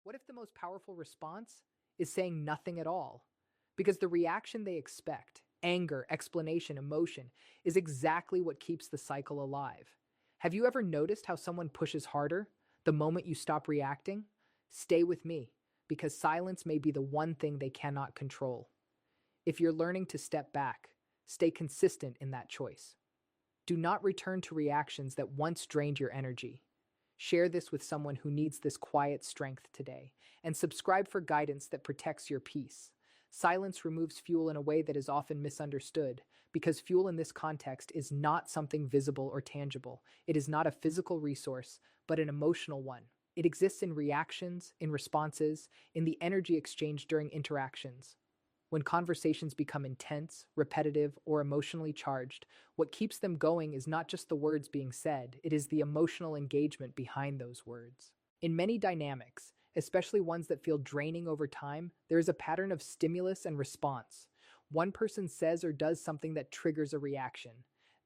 What if the most powerful response is saying nothing at all? Because the reaction they expect, anger, explanation, emotion, is exactly what keeps the cycle alive. Have you ever noticed how someone pushes harder the moment you stop reacting? Stay with me, because silence may be the one thing they cannot control. If you're learning to step back, stay consistent in that choice. Do not return to reactions that once drained your energy. Share this with someone who needs this quiet strength today, and subscribe for guidance that protects your peace. Silence removes fuel in a way that is often misunderstood, because fuel in this context is not something visible or tangible. It is not a physical resource, but an emotional one. It exists in reactions, in responses, in the energy exchanged during interactions. When conversations become intense, repetitive, or emotionally charged, what keeps them going is not just the words being said, it is the emotional engagement behind those words. In many dynamics, especially ones that feel draining over time, there is a pattern of stimulus and response. One person says or does something that triggers a reaction.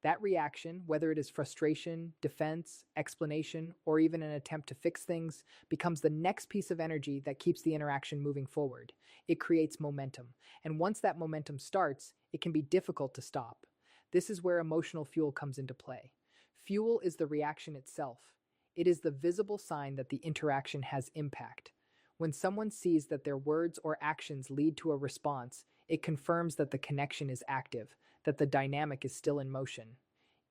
That reaction, whether it is frustration, defense, explanation, or even an attempt to fix things, becomes the next piece of energy that keeps the interaction moving forward. It creates momentum, and once that momentum starts, it can be difficult to stop. This is where emotional fuel comes into play. Fuel is the reaction itself. It is the visible sign that the interaction has impact. When someone sees that their words or actions lead to a response, it confirms that the connection is active, that the dynamic is still in motion.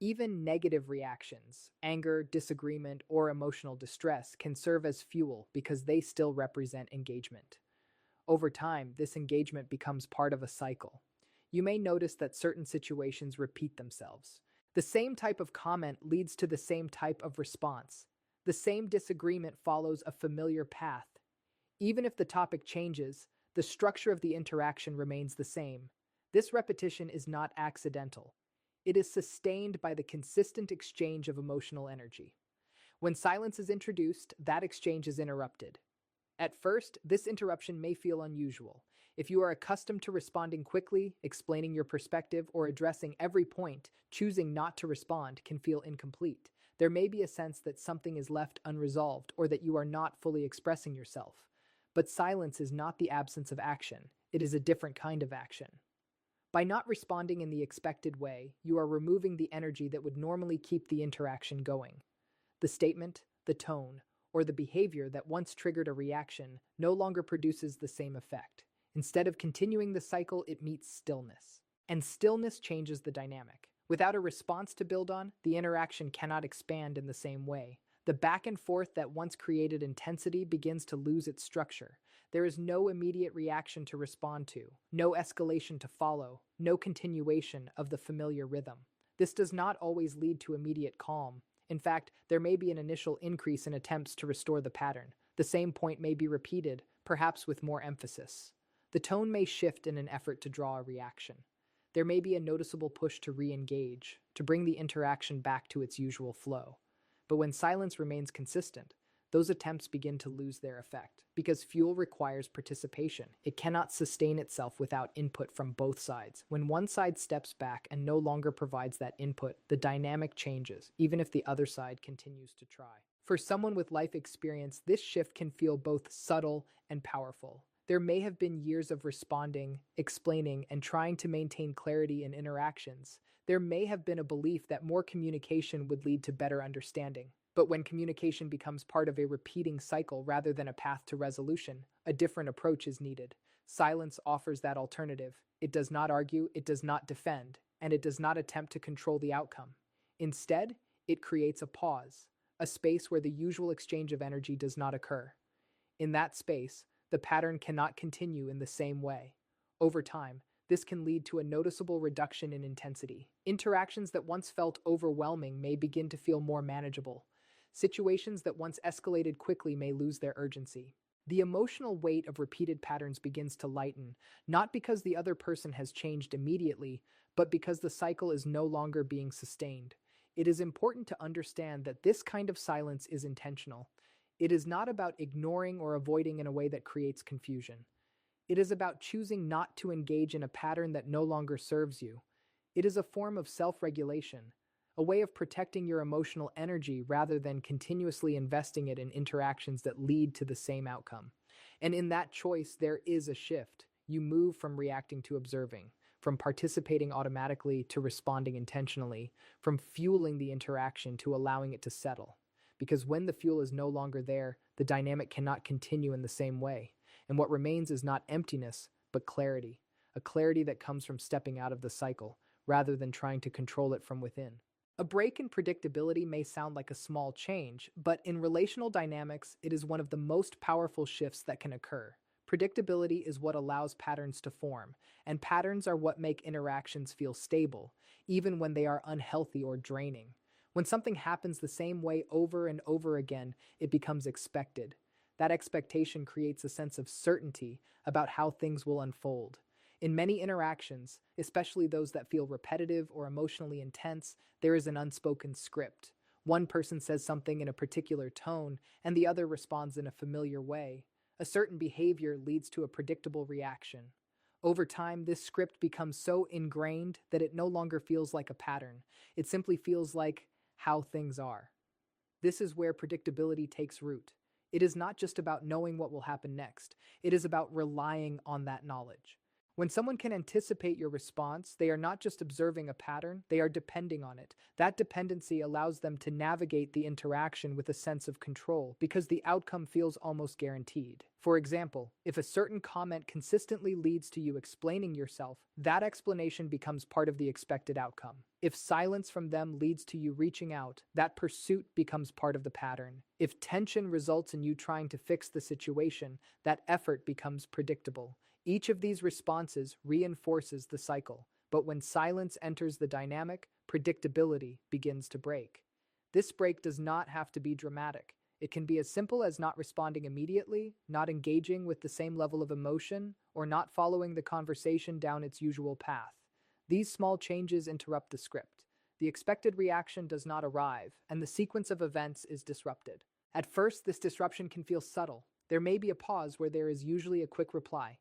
Even negative reactions, anger, disagreement, or emotional distress can serve as fuel because they still represent engagement. Over time, this engagement becomes part of a cycle. You may notice that certain situations repeat themselves. The same type of comment leads to the same type of response. The same disagreement follows a familiar path. Even if the topic changes, the structure of the interaction remains the same. This repetition is not accidental. It is sustained by the consistent exchange of emotional energy. When silence is introduced, that exchange is interrupted. At first, this interruption may feel unusual. If you are accustomed to responding quickly, explaining your perspective, or addressing every point, choosing not to respond can feel incomplete. There may be a sense that something is left unresolved or that you are not fully expressing yourself. But silence is not the absence of action. It is a different kind of action. By not responding in the expected way, you are removing the energy that would normally keep the interaction going. The statement, the tone, or the behavior that once triggered a reaction no longer produces the same effect. Instead of continuing the cycle, it meets stillness. And stillness changes the dynamic. Without a response to build on, the interaction cannot expand in the same way. The back and forth that once created intensity begins to lose its structure. There is no immediate reaction to respond to, no escalation to follow, no continuation of the familiar rhythm. This does not always lead to immediate calm. In fact, there may be an initial increase in attempts to restore the pattern. The same point may be repeated, perhaps with more emphasis. The tone may shift in an effort to draw a reaction. There may be a noticeable push to re-engage, to bring the interaction back to its usual flow. But when silence remains consistent, those attempts begin to lose their effect. Because fuel requires participation, it cannot sustain itself without input from both sides. When one side steps back and no longer provides that input, the dynamic changes, even if the other side continues to try. For someone with life experience, this shift can feel both subtle and powerful. There may have been years of responding, explaining, and trying to maintain clarity in interactions. There may have been a belief that more communication would lead to better understanding. But when communication becomes part of a repeating cycle rather than a path to resolution, a different approach is needed. Silence offers that alternative. It does not argue, it does not defend, and it does not attempt to control the outcome. Instead, it creates a pause, a space where the usual exchange of energy does not occur. In that space, the pattern cannot continue in the same way. Over time, this can lead to a noticeable reduction in intensity. Interactions that once felt overwhelming may begin to feel more manageable. Situations that once escalated quickly may lose their urgency. The emotional weight of repeated patterns begins to lighten, not because the other person has changed immediately, but because the cycle is no longer being sustained. It is important to understand that this kind of silence is intentional. It is not about ignoring or avoiding in a way that creates confusion. It is about choosing not to engage in a pattern that no longer serves you. It is a form of self-regulation, a way of protecting your emotional energy rather than continuously investing it in interactions that lead to the same outcome. And in that choice, there is a shift. You move from reacting to observing, from participating automatically to responding intentionally, from fueling the interaction to allowing it to settle. Because when the fuel is no longer there, the dynamic cannot continue in the same way. And what remains is not emptiness, but clarity. A clarity that comes from stepping out of the cycle, rather than trying to control it from within. A break in predictability may sound like a small change, but in relational dynamics, it is one of the most powerful shifts that can occur. Predictability is what allows patterns to form, and patterns are what make interactions feel stable, even when they are unhealthy or draining. When something happens the same way over and over again, it becomes expected. That expectation creates a sense of certainty about how things will unfold. In many interactions, especially those that feel repetitive or emotionally intense, there is an unspoken script. One person says something in a particular tone, and the other responds in a familiar way. A certain behavior leads to a predictable reaction. Over time, this script becomes so ingrained that it no longer feels like a pattern. It simply feels like how things are. This is where predictability takes root. It is not just about knowing what will happen next. It is about relying on that knowledge. When someone can anticipate your response, they are not just observing a pattern, they are depending on it. That dependency allows them to navigate the interaction with a sense of control because the outcome feels almost guaranteed. For example, if a certain comment consistently leads to you explaining yourself, that explanation becomes part of the expected outcome. If silence from them leads to you reaching out, that pursuit becomes part of the pattern. If tension results in you trying to fix the situation, that effort becomes predictable. Each of these responses reinforces the cycle, but when silence enters the dynamic, predictability begins to break. This break does not have to be dramatic. It can be as simple as not responding immediately, not engaging with the same level of emotion, or not following the conversation down its usual path. These small changes interrupt the script. The expected reaction does not arrive, and the sequence of events is disrupted. At first, this disruption can feel subtle. There may be a pause where there is usually a quick reply,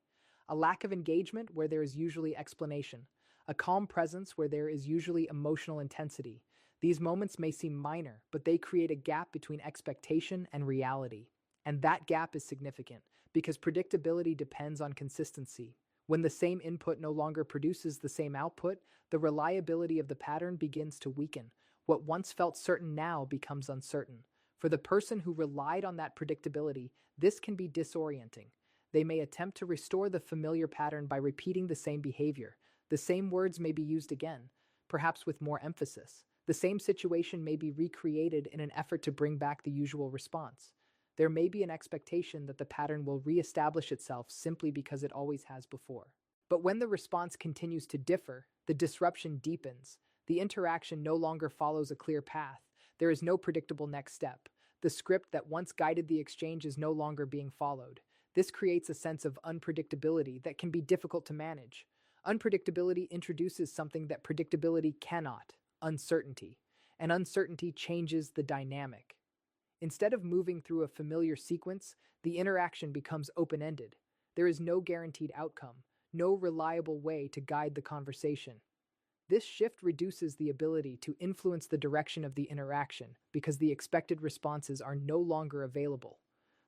a lack of engagement where there is usually explanation, a calm presence where there is usually emotional intensity. These moments may seem minor, but they create a gap between expectation and reality. And that gap is significant because predictability depends on consistency. When the same input no longer produces the same output, the reliability of the pattern begins to weaken. What once felt certain now becomes uncertain. For the person who relied on that predictability, this can be disorienting. They may attempt to restore the familiar pattern by repeating the same behavior. The same words may be used again, perhaps with more emphasis. The same situation may be recreated in an effort to bring back the usual response. There may be an expectation that the pattern will reestablish itself simply because it always has before. But when the response continues to differ, the disruption deepens. The interaction no longer follows a clear path. There is no predictable next step. The script that once guided the exchange is no longer being followed. This creates a sense of unpredictability that can be difficult to manage. Unpredictability introduces something that predictability cannot: uncertainty. And uncertainty changes the dynamic. Instead of moving through a familiar sequence, the interaction becomes open-ended. There is no guaranteed outcome, no reliable way to guide the conversation. This shift reduces the ability to influence the direction of the interaction because the expected responses are no longer available.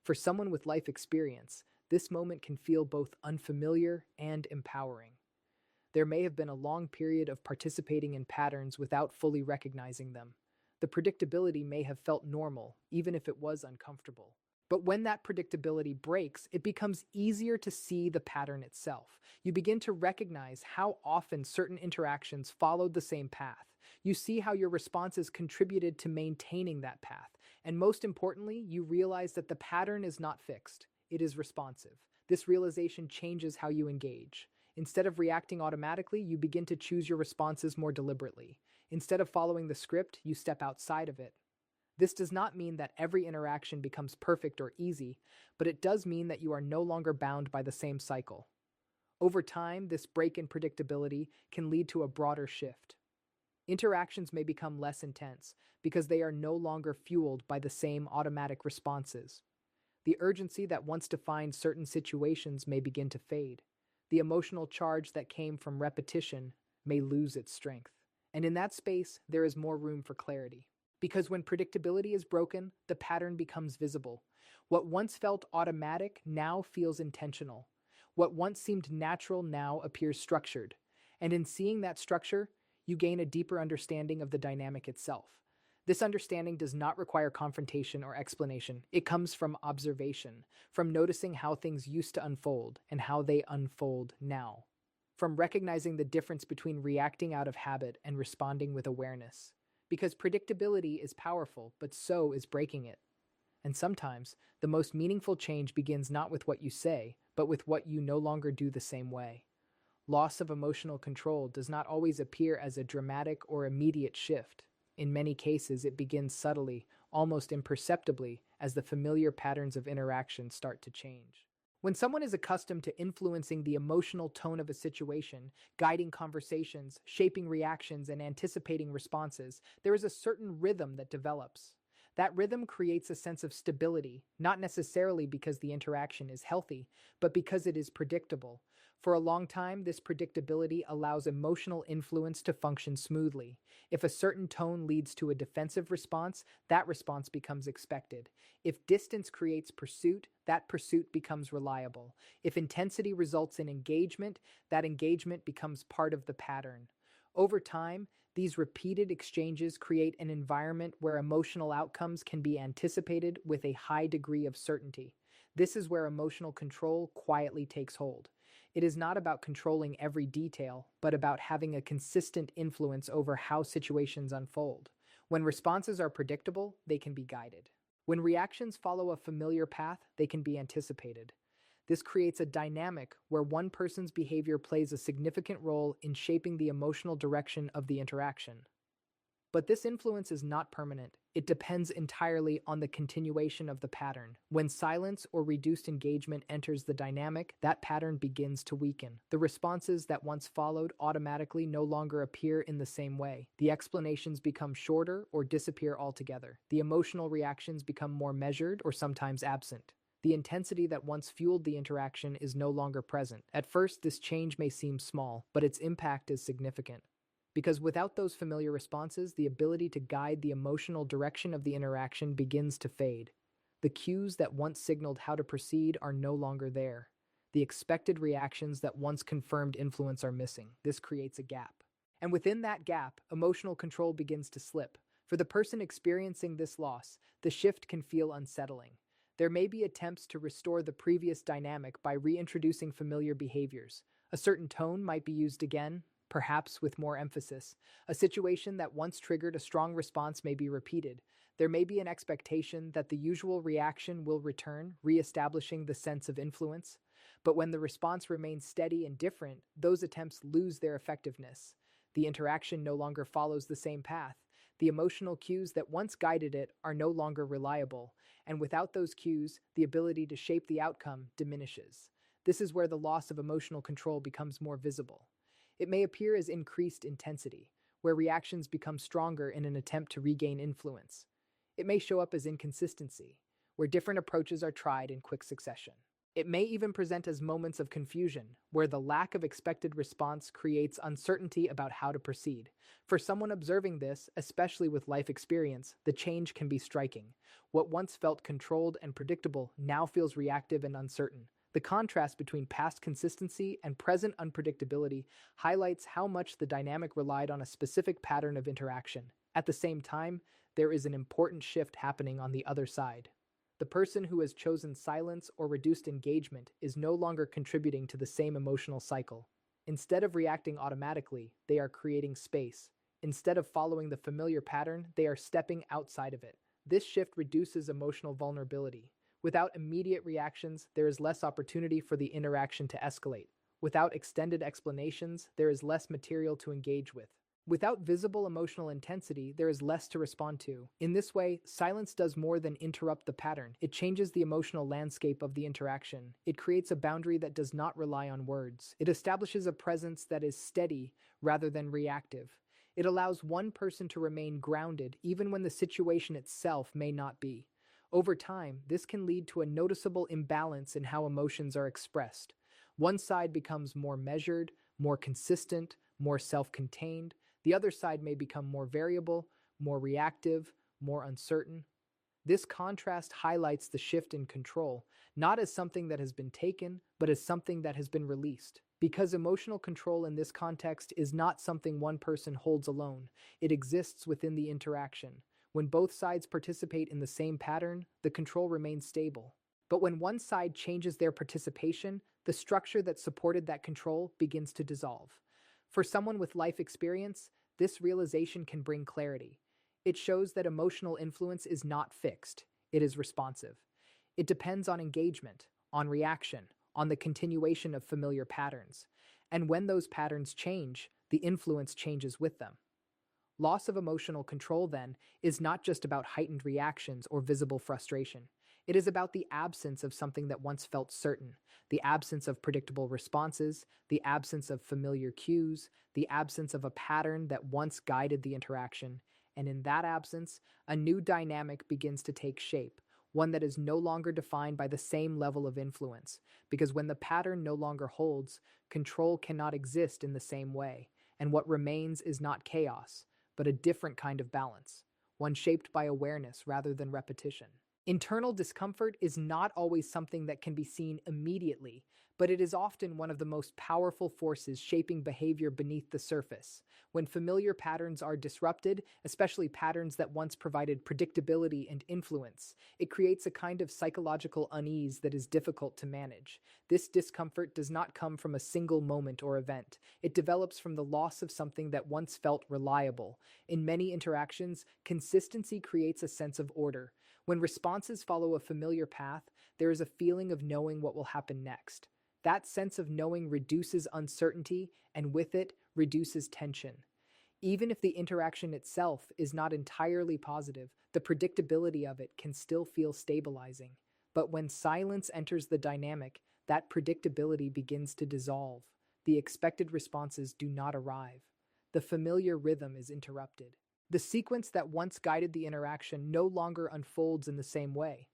For someone with life experience, this moment can feel both unfamiliar and empowering. There may have been a long period of participating in patterns without fully recognizing them. The predictability may have felt normal, even if it was uncomfortable. But when that predictability breaks, it becomes easier to see the pattern itself. You begin to recognize how often certain interactions followed the same path. You see how your responses contributed to maintaining that path. And most importantly, you realize that the pattern is not fixed. It is responsive. This realization changes how you engage. Instead of reacting automatically, you begin to choose your responses more deliberately. Instead of following the script, you step outside of it. This does not mean that every interaction becomes perfect or easy, but it does mean that you are no longer bound by the same cycle. Over time, this break in predictability can lead to a broader shift. Interactions may become less intense because they are no longer fueled by the same automatic responses. The urgency that once defined certain situations may begin to fade. The emotional charge that came from repetition may lose its strength. And in that space, there is more room for clarity. Because when predictability is broken, the pattern becomes visible. What once felt automatic now feels intentional. What once seemed natural now appears structured. And in seeing that structure, you gain a deeper understanding of the dynamic itself. This understanding does not require confrontation or explanation. It comes from observation, from noticing how things used to unfold and how they unfold now, from recognizing the difference between reacting out of habit and responding with awareness. Because predictability is powerful, but so is breaking it. And sometimes, the most meaningful change begins not with what you say, but with what you no longer do the same way. Loss of emotional control does not always appear as a dramatic or immediate shift. In many cases, it begins subtly, almost imperceptibly, as the familiar patterns of interaction start to change. When someone is accustomed to influencing the emotional tone of a situation, guiding conversations, shaping reactions, and anticipating responses, there is a certain rhythm that develops. That rhythm creates a sense of stability, not necessarily because the interaction is healthy, but because it is predictable. For a long time, this predictability allows emotional influence to function smoothly. If a certain tone leads to a defensive response, that response becomes expected. If distance creates pursuit, that pursuit becomes reliable. If intensity results in engagement, that engagement becomes part of the pattern. Over time, these repeated exchanges create an environment where emotional outcomes can be anticipated with a high degree of certainty. This is where emotional control quietly takes hold. It is not about controlling every detail, but about having a consistent influence over how situations unfold. When responses are predictable, they can be guided. When reactions follow a familiar path, they can be anticipated. This creates a dynamic where one person's behavior plays a significant role in shaping the emotional direction of the interaction. But this influence is not permanent. It depends entirely on the continuation of the pattern. When silence or reduced engagement enters the dynamic, that pattern begins to weaken. The responses that once followed automatically no longer appear in the same way. The explanations become shorter or disappear altogether. The emotional reactions become more measured or sometimes absent. The intensity that once fueled the interaction is no longer present. At first, this change may seem small, but its impact is significant. Because without those familiar responses, the ability to guide the emotional direction of the interaction begins to fade. The cues that once signaled how to proceed are no longer there. The expected reactions that once confirmed influence are missing. This creates a gap. And within that gap, emotional control begins to slip. For the person experiencing this loss, the shift can feel unsettling. There may be attempts to restore the previous dynamic by reintroducing familiar behaviors. A certain tone might be used again, perhaps with more emphasis. A situation that once triggered a strong response may be repeated. There may be an expectation that the usual reaction will return, reestablishing the sense of influence. But when the response remains steady and different, those attempts lose their effectiveness. The interaction no longer follows the same path. The emotional cues that once guided it are no longer reliable, and without those cues, the ability to shape the outcome diminishes. This is where the loss of emotional control becomes more visible. It may appear as increased intensity, where reactions become stronger in an attempt to regain influence. It may show up as inconsistency, where different approaches are tried in quick succession. It may even present as moments of confusion, where the lack of expected response creates uncertainty about how to proceed. For someone observing this, especially with life experience, the change can be striking. What once felt controlled and predictable now feels reactive and uncertain. The contrast between past consistency and present unpredictability highlights how much the dynamic relied on a specific pattern of interaction. At the same time, there is an important shift happening on the other side. The person who has chosen silence or reduced engagement is no longer contributing to the same emotional cycle. Instead of reacting automatically, they are creating space. Instead of following the familiar pattern, they are stepping outside of it. This shift reduces emotional vulnerability. Without immediate reactions, there is less opportunity for the interaction to escalate. Without extended explanations, there is less material to engage with. Without visible emotional intensity, there is less to respond to. In this way, silence does more than interrupt the pattern. It changes the emotional landscape of the interaction. It creates a boundary that does not rely on words. It establishes a presence that is steady rather than reactive. It allows one person to remain grounded even when the situation itself may not be. Over time, this can lead to a noticeable imbalance in how emotions are expressed. One side becomes more measured, more consistent, more self-contained. The other side may become more variable, more reactive, more uncertain. This contrast highlights the shift in control, not as something that has been taken, but as something that has been released. Because emotional control in this context is not something one person holds alone, it exists within the interaction. When both sides participate in the same pattern, the control remains stable. But when one side changes their participation, the structure that supported that control begins to dissolve. For someone with life experience, this realization can bring clarity. It shows that emotional influence is not fixed, it is responsive. It depends on engagement, on reaction, on the continuation of familiar patterns. And when those patterns change, the influence changes with them. Loss of emotional control, then, is not just about heightened reactions or visible frustration. It is about the absence of something that once felt certain, the absence of predictable responses, the absence of familiar cues, the absence of a pattern that once guided the interaction. And in that absence, a new dynamic begins to take shape, one that is no longer defined by the same level of influence. Because when the pattern no longer holds, control cannot exist in the same way, and what remains is not chaos, but a different kind of balance, one shaped by awareness rather than repetition. Internal discomfort is not always something that can be seen immediately, but it is often one of the most powerful forces shaping behavior beneath the surface. When familiar patterns are disrupted, especially patterns that once provided predictability and influence, it creates a kind of psychological unease that is difficult to manage. This discomfort does not come from a single moment or event. It develops from the loss of something that once felt reliable. In many interactions, consistency creates a sense of order. When responses follow a familiar path, there is a feeling of knowing what will happen next. That sense of knowing reduces uncertainty, and with it, reduces tension. Even if the interaction itself is not entirely positive, the predictability of it can still feel stabilizing. But when silence enters the dynamic, that predictability begins to dissolve. The expected responses do not arrive. The familiar rhythm is interrupted. The sequence that once guided the interaction no longer unfolds in the same way.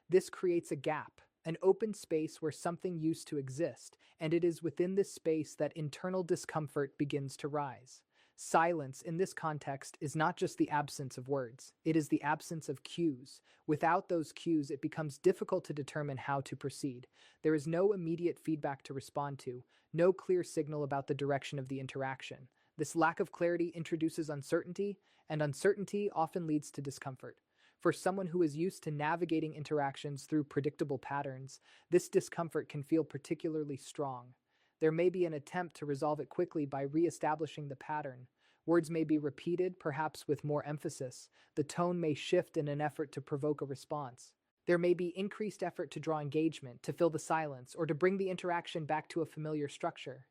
This creates a gap, an open space where something used to exist, and it is within this space that internal discomfort begins to rise. Silence, in this context, is not just the absence of words, it is the absence of cues. Without those cues, it becomes difficult to determine how to proceed. There is no immediate feedback to respond to, no clear signal about the direction of the interaction. This lack of clarity introduces uncertainty, and uncertainty often leads to discomfort. For someone who is used to navigating interactions through predictable patterns, this discomfort can feel particularly strong. There may be an attempt to resolve it quickly by re-establishing the pattern. Words may be repeated, perhaps with more emphasis. The tone may shift in an effort to provoke a response. There may be increased effort to draw engagement, to fill the silence, or to bring the interaction back to a familiar structure.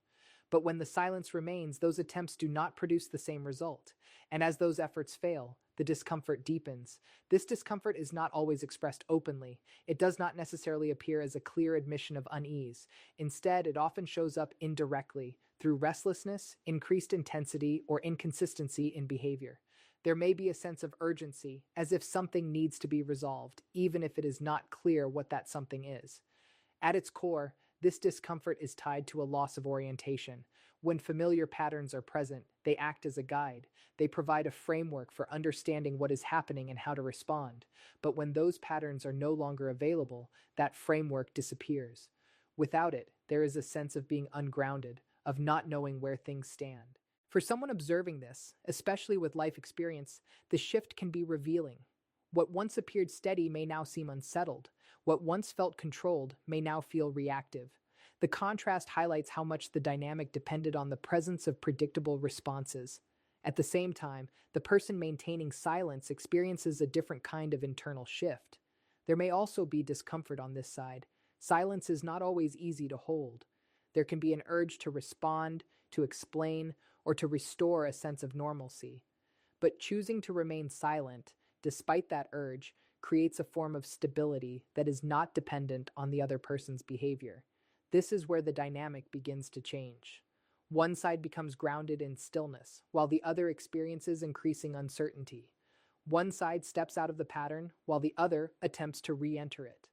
But when the silence remains, those attempts do not produce the same result. And as those efforts fail, the discomfort deepens. This discomfort is not always expressed openly. It does not necessarily appear as a clear admission of unease. Instead, it often shows up indirectly, through restlessness, increased intensity, or inconsistency in behavior. There may be a sense of urgency, as if something needs to be resolved, even if it is not clear what that something is. At its core, this discomfort is tied to a loss of orientation. When familiar patterns are present, they act as a guide. They provide a framework for understanding what is happening and how to respond. But when those patterns are no longer available, that framework disappears. Without it, there is a sense of being ungrounded, of not knowing where things stand. For someone observing this, especially with life experience, the shift can be revealing. What once appeared steady may now seem unsettled. What once felt controlled may now feel reactive. The contrast highlights how much the dynamic depended on the presence of predictable responses. At the same time, the person maintaining silence experiences a different kind of internal shift. There may also be discomfort on this side. Silence is not always easy to hold. There can be an urge to respond, to explain, or to restore a sense of normalcy. But choosing to remain silent, despite that urge, creates a form of stability that is not dependent on the other person's behavior. This is where the dynamic begins to change. One side becomes grounded in stillness, while the other experiences increasing uncertainty. One side steps out of the pattern, while the other attempts to re-enter it.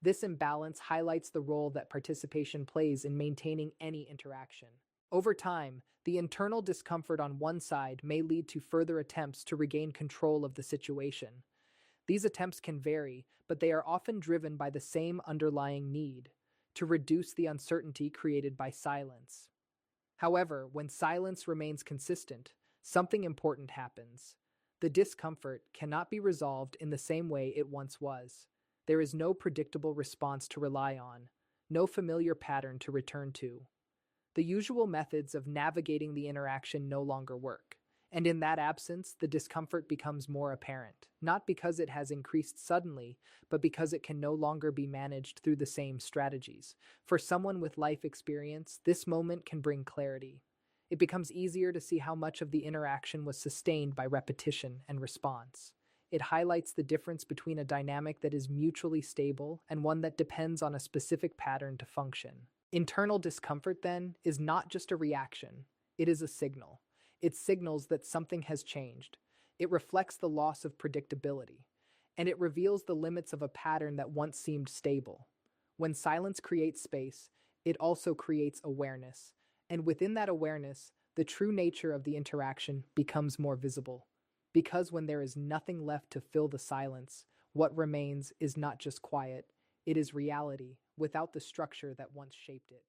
This imbalance highlights the role that participation plays in maintaining any interaction. Over time, the internal discomfort on one side may lead to further attempts to regain control of the situation. These attempts can vary, but they are often driven by the same underlying need to reduce the uncertainty created by silence. However, when silence remains consistent, something important happens. The discomfort cannot be resolved in the same way it once was. There is no predictable response to rely on, no familiar pattern to return to. The usual methods of navigating the interaction no longer work, and in that absence, the discomfort becomes more apparent, not because it has increased suddenly, but because it can no longer be managed through the same strategies. For someone with life experience, this moment can bring clarity. It becomes easier to see how much of the interaction was sustained by repetition and response. It highlights the difference between a dynamic that is mutually stable and one that depends on a specific pattern to function. Internal discomfort, then, is not just a reaction, it is a signal. It signals that something has changed. It reflects the loss of predictability, and it reveals the limits of a pattern that once seemed stable. When silence creates space, it also creates awareness, and within that awareness, the true nature of the interaction becomes more visible. Because when there is nothing left to fill the silence, what remains is not just quiet, it is reality without the structure that once shaped it.